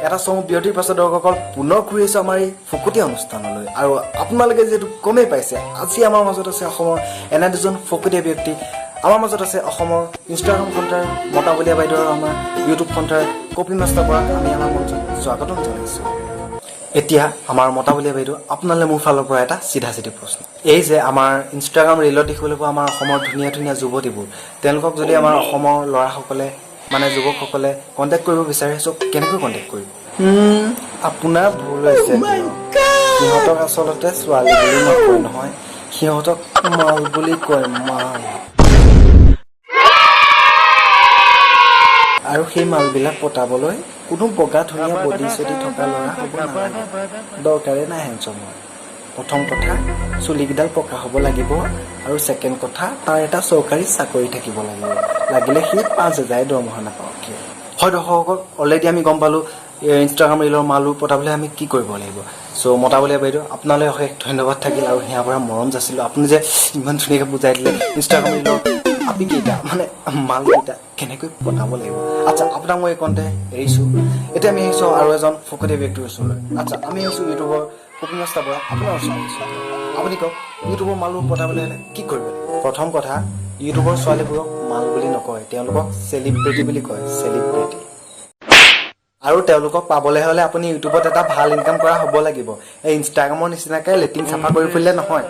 এটা চমু বিৰতিৰ পাছত দৰ্শকসকল পুনৰ ঘূৰি আহিছোঁ আমাৰ এই ফকতীয়া অনুষ্ঠানলৈ। আৰু আপোনালোকে যিহেতু গমেই পাইছে, আজি আমাৰ মাজত আছে অসমৰ এনে দুজন ফকতীয়া ব্যক্তি। আমাৰ মাজত আছে অসমৰ ইনষ্টাগ্ৰাম সন্থাৰ মতাবলীয়া বাইদেউ আৰু আমাৰ ইউটিউব সন্থাৰ কপি মাষ্টাৰ পৰাক আমি আমাৰ মঞ্চত স্বাগতম জনাইছোঁ। এতিয়া আমাৰ মতাবলীয়া বাইদেউ, আপোনালৈ মোৰ ফালৰ পৰা এটা চিধা প্ৰশ্ন। এই যে আমাৰ ইনষ্টাগ্ৰাম ৰিলত দেখিবলৈ পোৱা আমাৰ অসমৰ ধুনীয়া ধুনীয়া যুৱতীবোৰ, তেওঁলোকক যদি আমাৰ অসমৰ ল'ৰাসকলে মানে যুৱকসকলে কণ্টেক্ট কৰিব বিচাৰে, চ' কেনেকৈ কণ্টেক্ট কৰিব? আপোনাৰ ভুল হৈছে। সিহঁতক আচলতে ছোৱালী বুলি নকয় নহয়, সিহঁতক মাল বুলি কয়, মাল। আৰু সেই মালবিলাক পতাবলৈ কোনো বগা ধুনীয়া বডি চডি থকা ল'ৰা হ'ব নালাগে, দৰকাৰে নাই হেণ্ডছমৰ। প্ৰথম কথা, চুলিকেইডাল পকা হ'ব লাগিব, আৰু ছেকেণ্ড কথা, তাৰ এটা চৰকাৰী চাকৰি থাকিব লাগিব, লাগিলে সি 5,000 দৰমহা নাপাওঁ কিয়। হয় দৰ্শকসকল, অলৰেডি আমি গম পালোঁ ইনষ্টাগ্ৰাম ৰিলৰ মালবোৰ পতাবলৈ আমি কি কৰিব লাগিব। চ' মতাবলীয়া বাইদেউ, আপোনালৈ অশেষ ধন্যবাদ থাকিল আৰু হিয়াৰ পৰা মৰম যাচিলোঁ। আপুনি যে ইমান ধুনীয়াকৈ বুজাই দিলে ইনষ্টাগ্ৰাম ৰিলৰ আপীকেইটা মানে মালকেইটা কেনেকৈ পতাব লাগিব। আচ্ছা, আপোনাক মই এইকণতে এৰিছোঁ। এতিয়া আমি আহিছোঁ আৰু এজন ফকতীয়া ব্যক্তিৰ ওচৰলৈ। আচ্ছা, আমি আহিছোঁ ইউটিউবৰ কপি মাষ্টাৰ পৰা আপোনাৰ ওচৰত আহিছোঁ। আপুনি কওক, ইউটিউবৰ মালবোৰ পতাবলৈ হ'লে কি কৰিব লাগিব? প্ৰথম কথা, ইউটিউবৰ ছোৱালীবোৰক মাল বুলি নকয়, তেওঁলোকক চেলিব্ৰিটি বুলি কয়, চেলিব্ৰিটি। আৰু তেওঁলোকক পাবলৈ হ'লে আপুনি ইউটিউবত এটা ভাল ইনকাম কৰা হ'ব লাগিব। এই ইনষ্টাগ্ৰামৰ নিচিনাকৈ লেটিন চাফা কৰি ফুৰিলে নহয়।